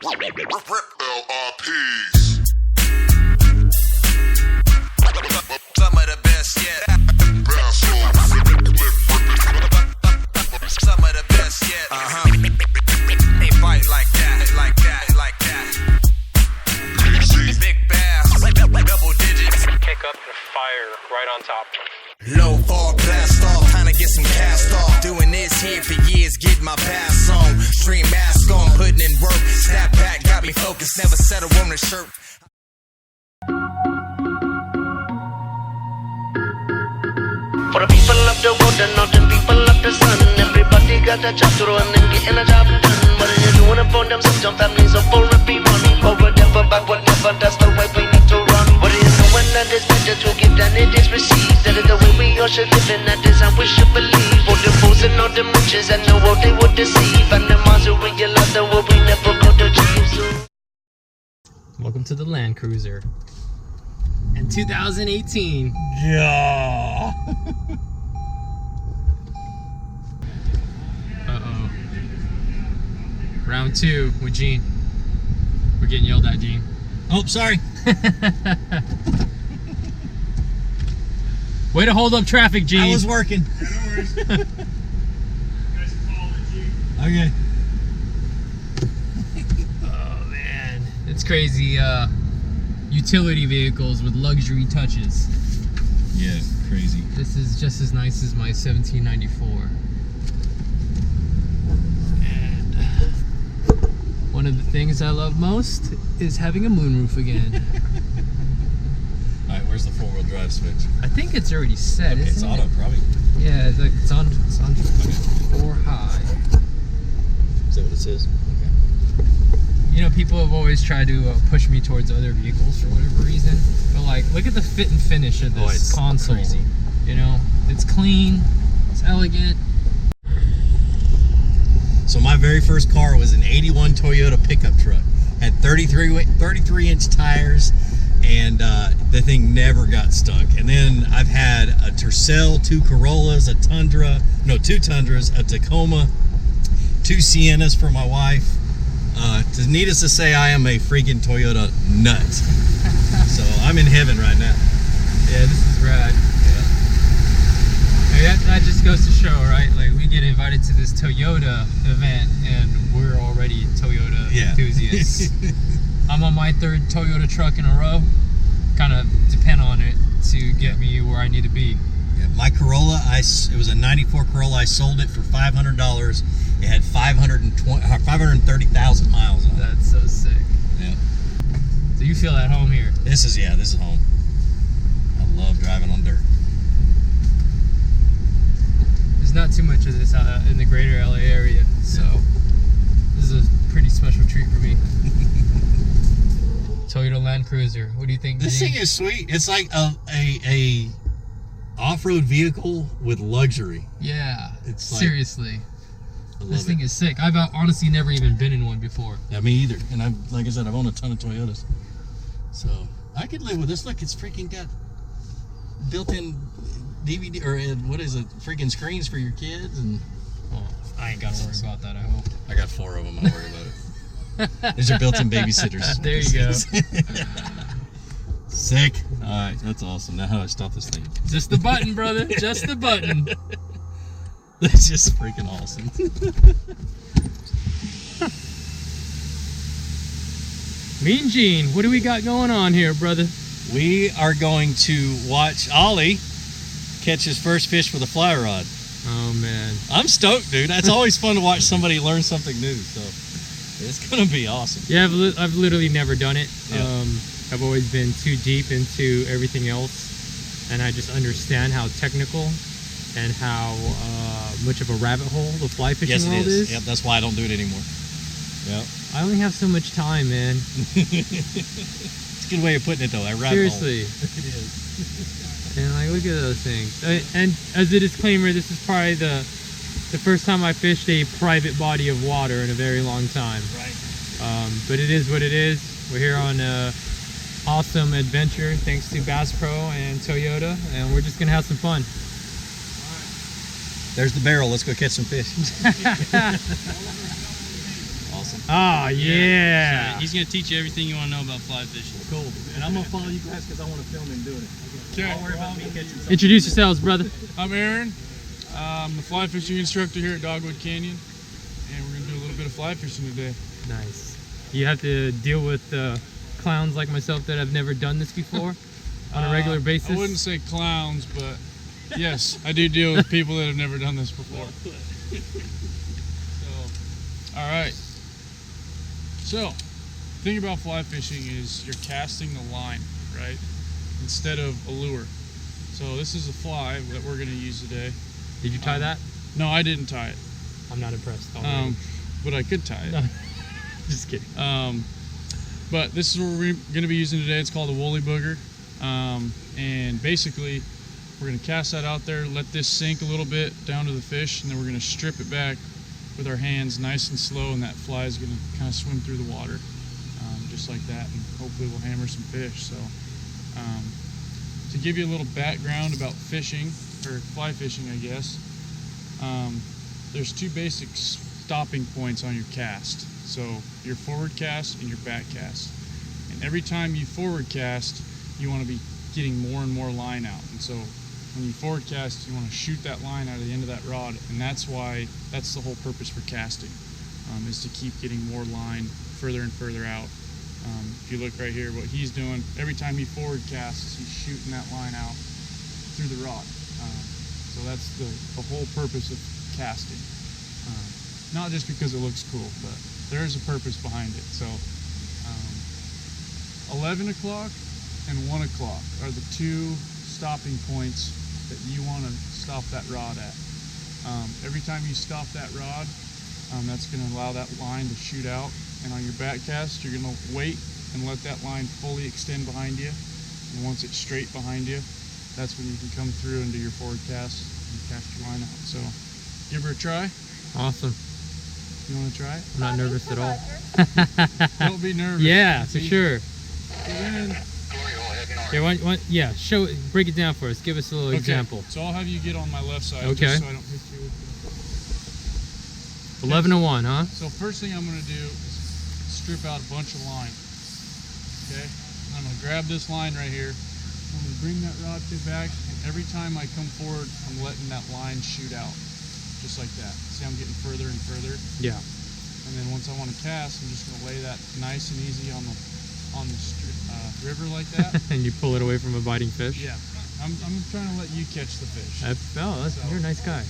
Some of the best yet. Some of the best yet. They fight like that, like that, like that. Big bass, double digits. Kick up the fire right on top. Low fall, blast off, time to get some cast off. Doing this here for years, get my pass on. Stream mask on, putting in work. Snapback got me focused, never settle on a shirt. For the people of the world and not the people of the sun, everybody got a job to run and getting a job done. What are you doing for themselves, your families, or for everyone? Forward, never backward, never, that's the way we need to run. What do you know when that is better to give than it is received? That is the way we all should live and that is how we should believe. For the fools and all the riches and the world they would deceive. And the minds who realize the world we never go to achieve. So Welcome to the Land Cruiser. In 2018. Yeah. Uh-oh. Round 2 with Gene. We're getting yelled at, Gene. Oh, sorry. Way to hold up traffic, Gene. I was working. Yeah, no worries. You guys can follow the Jeep. Okay. Oh, man. It's crazy. Utility vehicles with luxury touches. Yeah, crazy. This is just as nice as my 1794. And one of the things I love most is having a moonroof again. Alright, where's the 4-wheel drive switch? I think it's already set, Okay, it's isn't auto, it? probably. Yeah, it's on 4 high. Is that what it says? Okay. You know, people have always tried to push me towards other vehicles for whatever reason. But like, look at the fit and finish of this it's console. crazy. You know, it's clean, it's elegant. So my very first car was an 81 Toyota pickup truck. Had 33-inch tires, and the thing never got stuck. And then I've had a Tercel, 2 Corollas, a Tundra, no, 2 Tundras, a Tacoma, 2 Siennas for my wife. Needless to say, I am a freaking Toyota nut. So I'm in heaven right now. Yeah, this is rad. Yeah. That just goes to show, right? Like, we get invited to this Toyota event, and we're already Toyota enthusiasts. I'm on my 3rd Toyota truck in a row. Kind of depend on it to get me where I need to be. Yeah, my Corolla, it was a 94 Corolla. I sold it for $500. It had 530,000 miles on it. That's so sick. Yeah. So you feel at home here? This is home. I love driving on dirt. There's not too much of this in the greater LA area, so this is a pretty special treat for me. Toyota Land Cruiser. What do you think? This thing is sweet. It's like a off-road vehicle with luxury. Yeah. It's like, seriously. I This love thing it. is sick. I've honestly never even been in one before. Yeah, me either. And like I said, I've owned a ton of Toyotas. So I could live with this. Look, it's freaking got built-in DVD, or what is it, freaking screens for your kids. And Oh, I ain't got to worry about that, I hope. I got 4 of them. I don't worry about it. These are built-in babysitters. There you go. Sick. All right, that's awesome. Now how do I stop this thing? Just the button, brother. Just the button. That's just freaking awesome. Mean Gene, what do we got going on here, brother? We are going to watch Ollie catch his first fish with a fly rod. Oh, man. I'm stoked, dude. It's always fun to watch somebody learn something new. So it's gonna be awesome. Yeah, I've literally never done it. Yeah. I've always been too deep into everything else, and I just understand how technical and how much of a rabbit hole the fly fishing Yes, it world is. Yep, that's why I don't do it anymore. Yep. I only have so much time, man. It's a good way of putting it, though. I rabbit Seriously. hole. It is. And like, look at those things. And as a disclaimer, this is probably the first time I fished a private body of water in a very long time. Right. But it is what it is. We're here on a awesome adventure thanks to Bass Pro and Toyota, and we're just gonna have some fun. There's the barrel. Let's go catch some fish. Awesome. Oh, yeah. So he's going to teach you everything you want to know about fly fishing. Cool. And I'm gonna follow you guys because I want to film him doing it. Okay. Don't worry about me catching something. Introduce yourselves, brother. I'm Aaron. I'm the fly fishing instructor here at Dogwood Canyon, and we're gonna do a little bit of fly fishing today. Nice. You have to deal with clowns like myself that have never done this before on a regular basis. I wouldn't say clowns, but yes, I do deal with people that have never done this before. So, all right. So, the thing about fly fishing is you're casting the line, right, instead of a lure. So this is a fly that we're going to use today. Did you tie that? No, I didn't tie it. I'm not impressed. But I could tie it. Just kidding. But this is what we're going to be using today. It's called a woolly booger. And basically, we're going to cast that out there, let this sink a little bit down to the fish, and then we're going to strip it back with our hands nice and slow, and that fly is going to kind of swim through the water. Just like that, and hopefully we'll hammer some fish. So to give you a little background about fishing, or fly fishing I guess, there's two basic stopping points on your cast. So your forward cast and your back cast. And every time you forward cast, you want to be getting more and more line out. And so when you forward cast, you want to shoot that line out of the end of that rod, and that's the whole purpose for casting, is to keep getting more line further and further out. If you look right here, what he's doing, every time he forward casts, he's shooting that line out through the rod. So that's the whole purpose of casting. Not just because it looks cool, but there is a purpose behind it. So 11 o'clock and 1 o'clock are the two stopping points that you want to stop that rod at. Every time you stop that rod, that's going to allow that line to shoot out. And on your back cast, you're going to wait and let that line fully extend behind you. And once it's straight behind you, that's when you can come through and do your forward cast and cast your line out. So give her a try. Awesome. You want to try it? I'm not nervous at all. Don't be nervous. Yeah, for sure. So then, Yeah, break it down for us. Give us a little example. So I'll have you get on my left side, Okay. just so I don't hit you with 11 to 1, huh? So first thing I'm going to do is strip out a bunch of line. Okay? And I'm going to grab this line right here. I'm going to bring that rod tip back, and every time I come forward, I'm letting that line shoot out. Just like that. See, I'm getting further and further. Yeah. And then once I want to cast, I'm just going to lay that nice and easy on the river like that. And you pull it away from a biting fish? Yeah. I'm trying to let you catch the fish. You're a nice guy.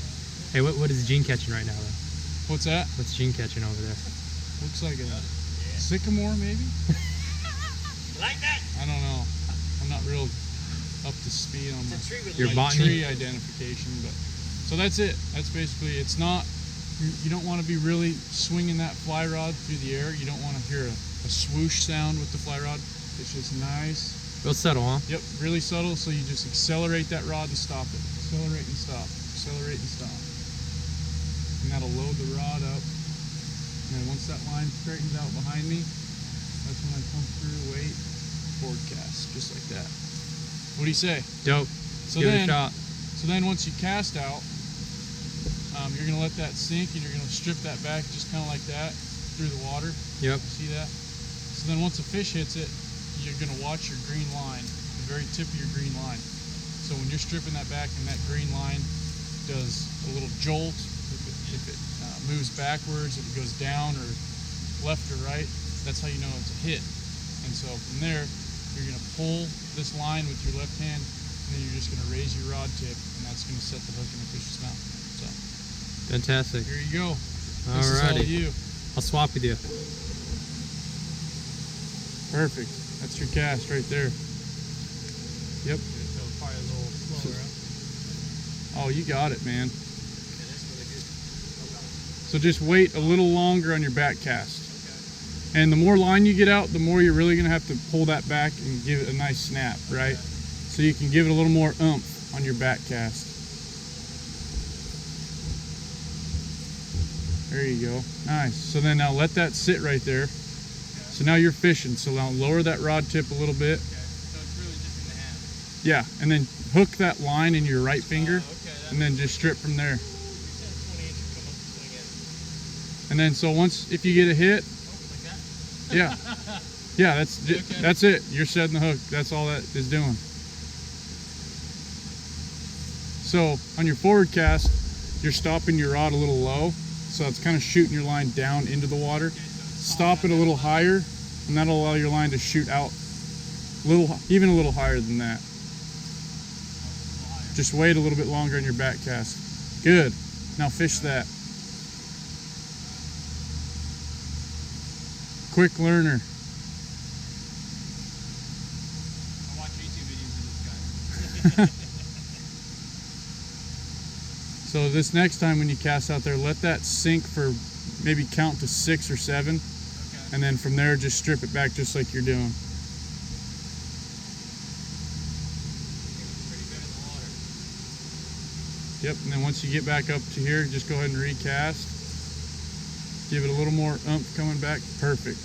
Hey, what is Gene catching right now, though? What's that? What's Gene catching over there? Looks like a sycamore, maybe? Like that? I don't know. I'm not real up to speed on Your my botany? tree identification, but so that's it. That's basically, it's not, you don't want to be really swinging that fly rod through the air. You don't want to hear a swoosh sound with the fly rod. It's just nice. Real subtle, huh? Yep, really subtle, so you just accelerate that rod and stop it. Accelerate and stop. Accelerate and stop. And that'll load the rod up. And then once that line straightens out behind me, that's when I come through, wait, forward cast, just like that. What do you say? Dope. So Give then, it a shot. So then once you cast out, you're going to let that sink, and you're going to strip that back just kind of like that through the water. Yep. See that? So then once a fish hits it, you're going to watch your green line, the very tip of your green line. So when you're stripping that back and that green line does a little jolt, if it moves backwards, if it goes down or left or right, that's how you know it's a hit. And so from there, you're going to pull this line with your left hand, and then you're just going to raise your rod tip, and that's going to set the hook in the fish's mouth. So Fantastic. here you go. Alrighty. This is all you. I'll swap with you. Perfect. That's your cast right there. Yep. Probably a little slower, Oh, you got it, man. So just wait a little longer on your back cast. And the more line you get out, the more you're really going to have to pull that back and give it a nice snap, right? So you can give it a little more oomph on your back cast. There you go. Nice. So then now let that sit right there. So now you're fishing. So now lower that rod tip a little bit. So it's really just in the hand. Yeah, and then hook that line in your right finger, and then just strip from there. 20 inches come up the swing end. And then so once, if you get a hit, Yeah. Yeah, that's it. You're setting the hook. That's all that is doing. So on your forward cast, you're stopping your rod a little low, so it's kind of shooting your line down into the water. Stop it a little higher, and that'll allow your line to shoot out even a little higher than that. Just wait a little bit longer on your back cast. Good. Now fish that. Quick learner. I watch YouTube videos of this guy. So this next time when you cast out there, let that sink for maybe count to 6 or 7. Okay. And then from there, just strip it back just like you're doing. Pretty good in the water. Yep, and then once you get back up to here, just go ahead and recast. Give it a little more oomph coming back. Perfect.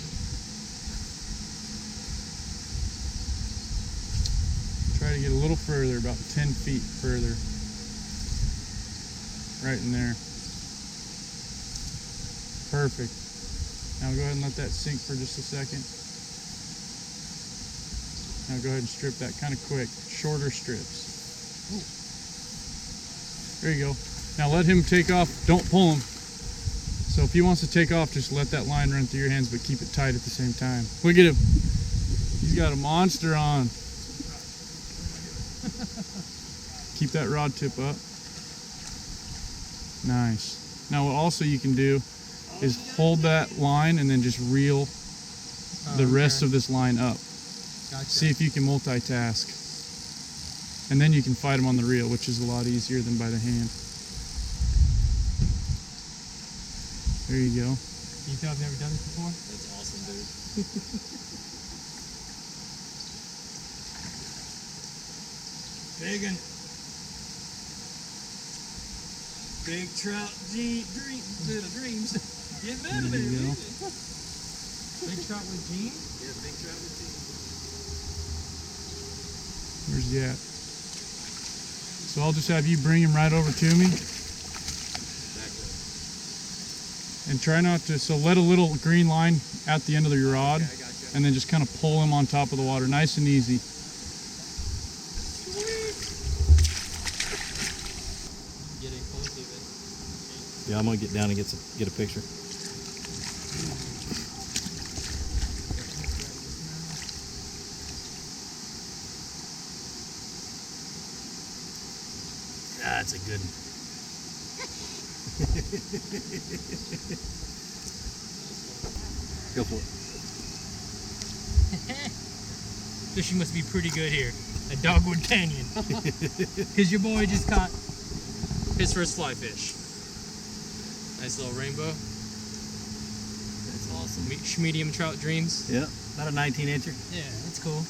Try to get a little further, about 10 feet further. Right in there. Perfect. Now go ahead and let that sink for just a second. Now go ahead and strip that kind of quick. Shorter strips. Ooh. There you go. Now let him take off. Don't pull him. So if he wants to take off, just let that line run through your hands, but keep it tight at the same time. Look at him. He's got a monster on. Keep that rod tip up. Nice. Now what also you can do is hold that line and then just reel the rest of this line up. Gotcha. See if you can multitask. And then you can fight them on the reel, which is a lot easier than by the hand. There you go. You tell I've never done this before? That's awesome, dude. Biggin. Big trout dreams. Get better, There you go. Big trout with Gene? Yeah, big trout with Where's he at? So I'll just have you bring him right over to me. And try not to, so let a little green line at the end of your rod. Okay, I gotcha. And then just kind of pull him on top of the water, nice and easy. Getting close even. Yeah, I'm gonna get down and get a picture. That's a good one. Go for it. Fishing must be pretty good here at Dogwood Canyon. Because your boy just caught his first fly fish. Nice little rainbow. That's awesome. Medium trout dreams. Yeah, about a 19-incher. Yeah, that's cool.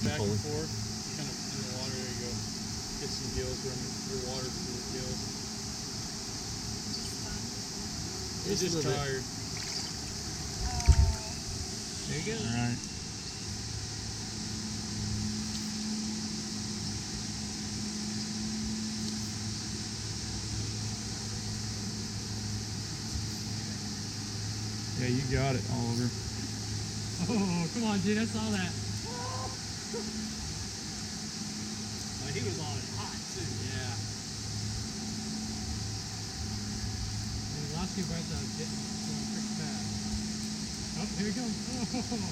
Back and forth, kind of in the water, there you go. Get some gills running, your water through the gills. He's just tired. There you go. Alright. Yeah, you got it, Oliver. Oh, come on, dude, I saw that. Oh, he was on it hot too. Yeah. And the last few bites I was getting going pretty fast. Oh, here we go. Oh.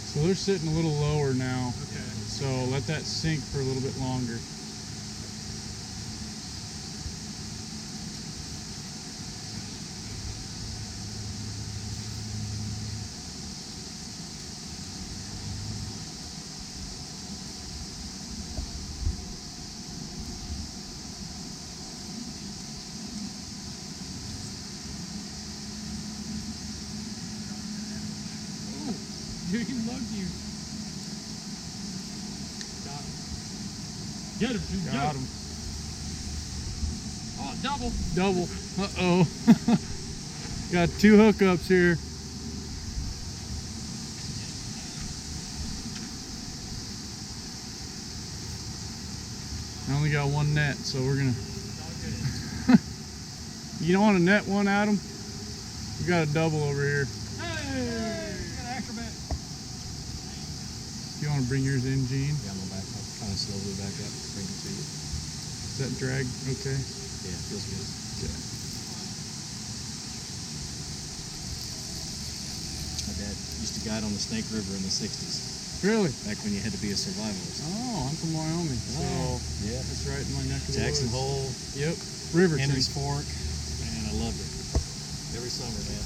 So they're sitting a little lower now. Okay. So let that sink for a little bit longer. Dude, he loved you. Got him. Get him, dude. Got him. Oh, double. Double. Uh-oh. Got 2 hookups here. I only got one net, so we're gonna. You don't want to net one, Adam? We got a double over here. Hey, got an acrobat. You want to bring yours in, Gene? Yeah, I'm gonna back up, kind of slowly back up, bring it to you. Is that drag okay? Yeah, it feels good. Okay. My dad used to guide on the Snake River in the 60s, Really? back when you had to be a survivalist. Oh, I'm from Wyoming, so Yeah. that's right in my neck of the Jackson woods. Hole, Yep. Riverton. Henry's Fork, man, I loved it. Every summer, man.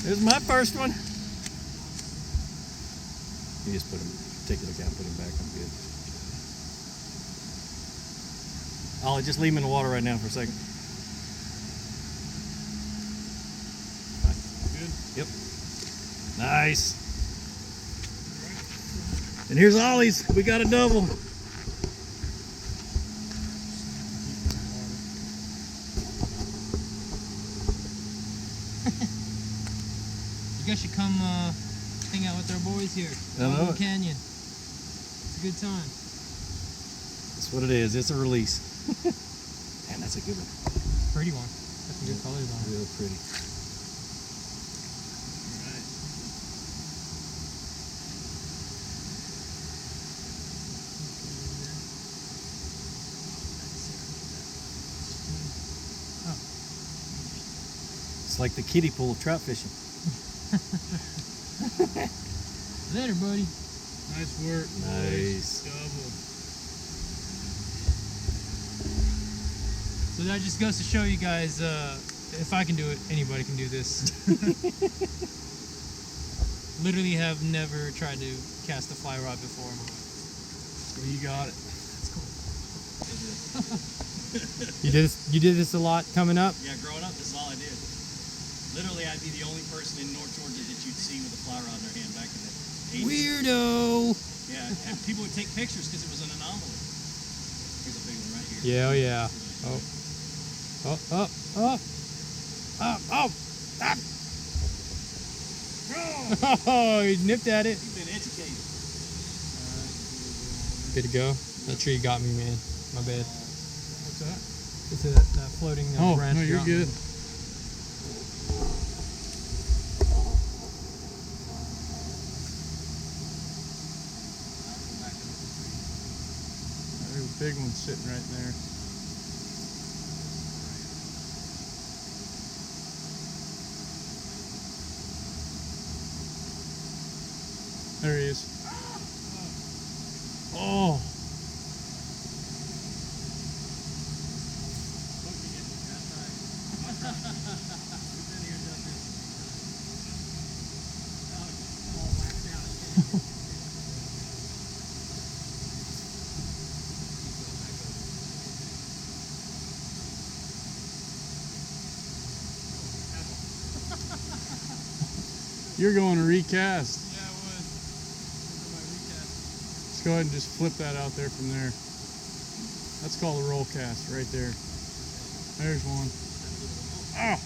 There's my first one. You just put him, take a look out, put him back. I'm good. Ollie, just leave him in the water right now for a second. Good. Yep. Nice. And here's Ollie's. We got a double. You guys should come hang out with our boys here. I know Dogwood it. Canyon. It's a good time. That's what it is. It's a release. Man, that's a good one. Pretty one. That's a good color on it. Real pretty. It's like the kiddie pool of trout fishing. Later, buddy. Nice work. Nice. Double. So that just goes to show you guys, if I can do it, anybody can do this. Literally have never tried to cast a fly rod before in my life. Well, you got it. That's cool. You did this a lot coming up? Yeah, growing up, this is all I did. Literally, I'd be the only person in North Georgia that you'd see with a fly rod in their hand back in the 80s. Weirdo! Yeah, and people would take pictures because it was an anomaly. Here's a big one right here. Yeah, oh yeah. Oh. Up. Oh, he nipped at it. You've been educated. Good to go. That tree got me, man. My bad. What's that? It's that floating branch. No, you're got me. good. There's a big one sitting right there. There he is. Oh. You're going to recast. Yeah, I would. For my recast. Let's go ahead and just flip that out there from there. That's called a roll cast right there. There's one. Oh!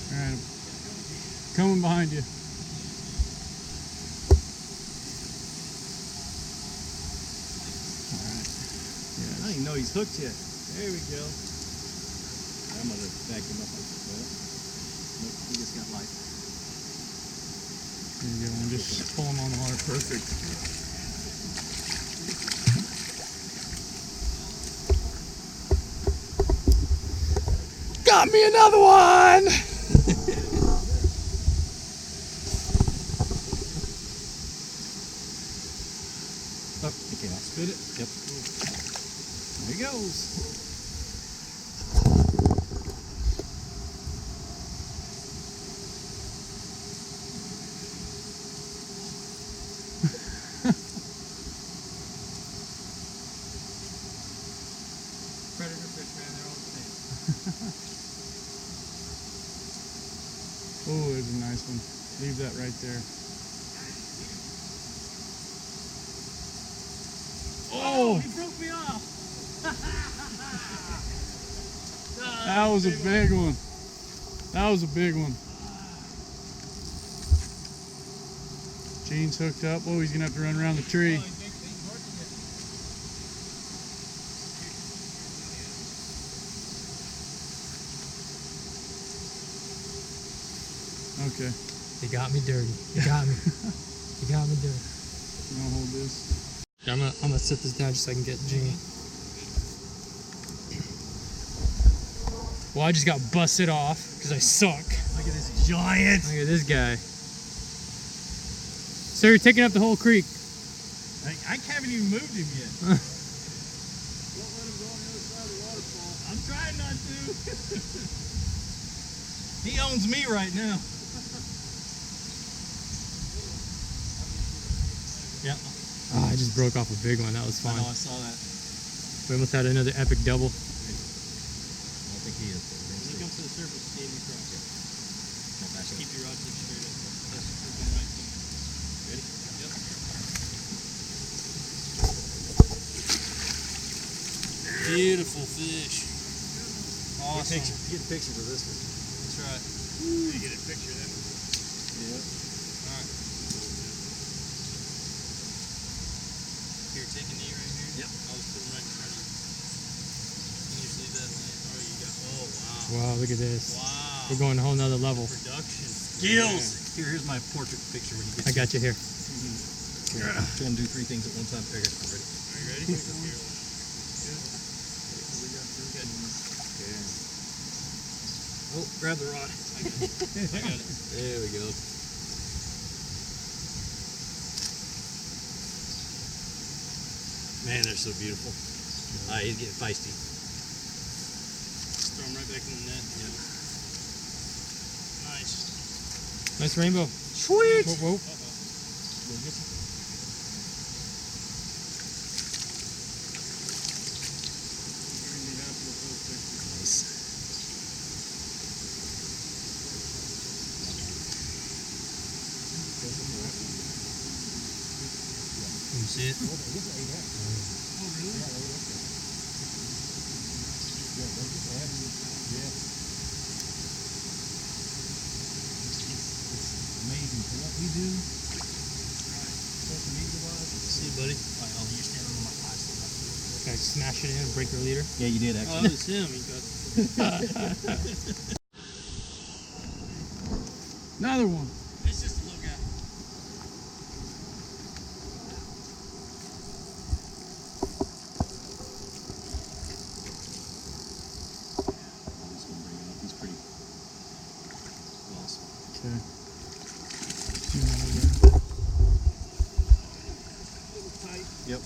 All right, coming behind you. All right. I don't even know he's hooked yet. There we go. I'm gonna back him up like this. Nope, he just got light. There you go. And just pull him on the water. Perfect. Got me another one. goes. Predator fish, man, they're all the same. Oh, there's a nice one. Leave that right there. Oh! He broke me off. That was a big one. That was a big one. Gene's hooked up. Oh, he's gonna have to run around the tree. Okay. He got me dirty. He got me. He got me dirty. I'm gonna hold this. Yeah, I'm gonna set this down just so I can get Gene. Well, I just got busted off because I suck. Look at this giant. Look at this guy. So you're taking up the whole creek. I haven't even moved him yet. Don't let him go on the other side of the waterfall. I'm trying not to. He owns me right now. Yeah. Oh, I just broke off a big one. That was I fun. know, I saw that. We almost had another epic double. I don't think he is. When it comes to the surface, stay in your cross. Now back up. Keep your rod tip straight up. That's the right thing. Ready? Yep. Beautiful fish. Awesome. Get a picture for this one. That's right. You get a picture then. Yeah. Alright. Here, take a knee right here. Yep. I'll just put them right in front of you. You just leave that land. Oh, you got. Oh, wow. Wow, look at this. Wow. We're going a whole nother level. Production. Skills. Here's my portrait picture when you get I got you here. Trying to do 3 things at one time. Okay, I'm ready. Are you ready? Here. Oh, grab the rod. I got it. There we go. Man, they're so beautiful. He's getting feisty. Just throw them right back in the net. Yeah. Nice. Nice rainbow. Sweet. Whoa, whoa. Nice. Can you see it? Amazing for what we do. See, buddy? You're standing on my eyes. Can I smash it in and break your leader? Yeah, you did Oh, actually. that was him. He got. Another one. It's just a look at. He's pretty awesome. Okay. Yep.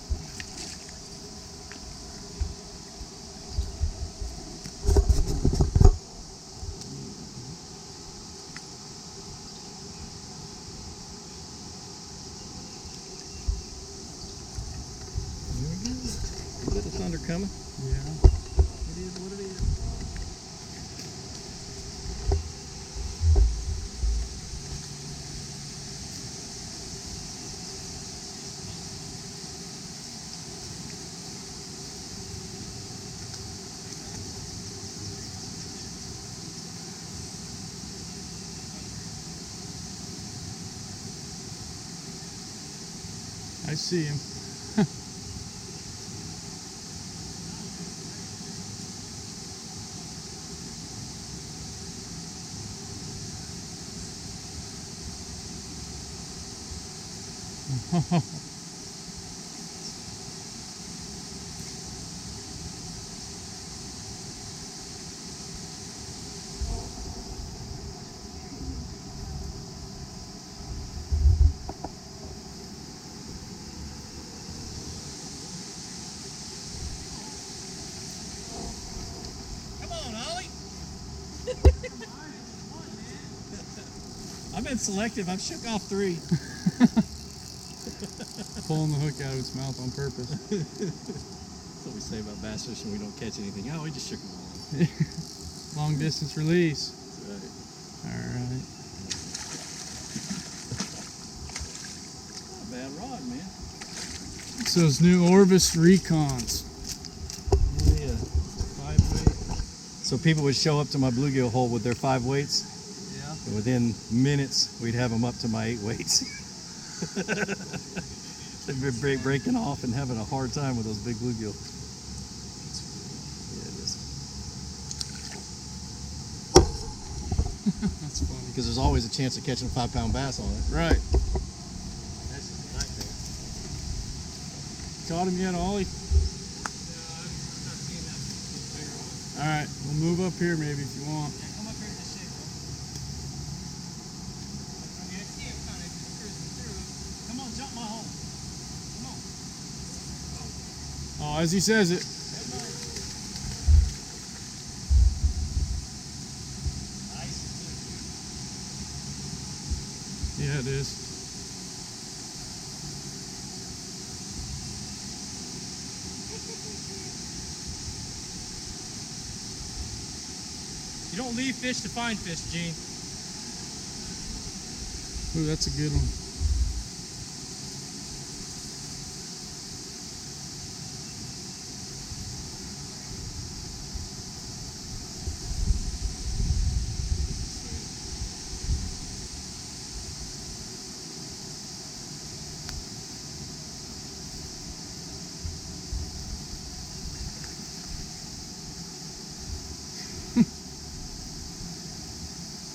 You got the thunder coming? Yeah. It is what it is. I see him. I've been selective. I've shook off 3. Pulling the hook out of its mouth on purpose. That's what we say about bass fishing. We don't catch anything. Oh, we just shook them off. Long distance release. That's right. Alright. Not a bad rod, man. It's those new Orvis Recons. Yeah. 5 weight. So people would show up to my bluegill hole with their 5 weights. Yeah. And within minutes, we'd have them up to my 8 weights. They've been breaking off and having a hard time with those big bluegill. Yeah, it is. That's funny. Because there's always a chance of catching a 5-pound bass on it. Right. That's a nightmare. Caught him yet, Ollie? Alright, we'll move up here maybe if you want. Yeah, come up here to the shade, bro. I mean, I see him kind of just cruising through. Come on, jump my hole. Come on. Oh, as he says it. Nice. Yeah, it is. You don't leave fish to find fish, Gene. Ooh, that's a good one.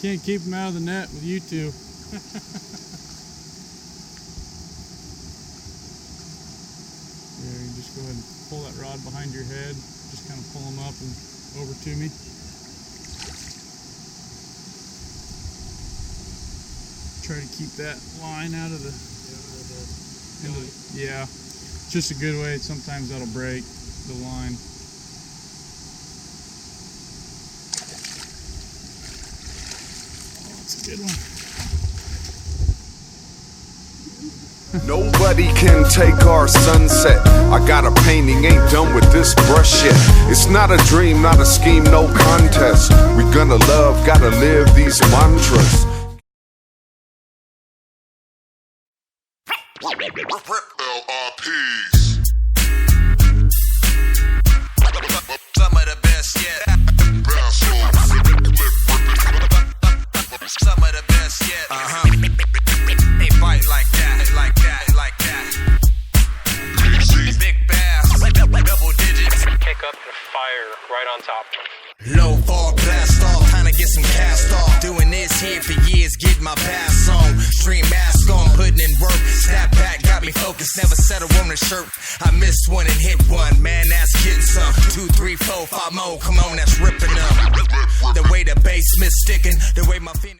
Can't keep them out of the net with you two. There, you just go ahead and pull that rod behind your head. Just kind of pull them up and over to me. Try to keep that line out of the... Yeah, it's just a good way. Sometimes that'll break the line. Good one. Nobody can take our sunset. I got a painting, ain't done with this brush yet. It's not a dream, not a scheme, no contest. We gonna love, gotta live these mantras. LRPs. Some of the best yet. Some of the best yet. They bite like that, like that, like that. Big bass, double digits. Kick up the fire right on top. Low fall blast off, time to get some cast off. Doing this here for years, get my bass on. Stream mask on, putting in work. Snapback got me focused, never settle on a shirt. I missed one and hit one, man, that's getting some. 2, 3, 4, 5 more, come on, that's ripping up. The way the bass miss sticking, the way my feet.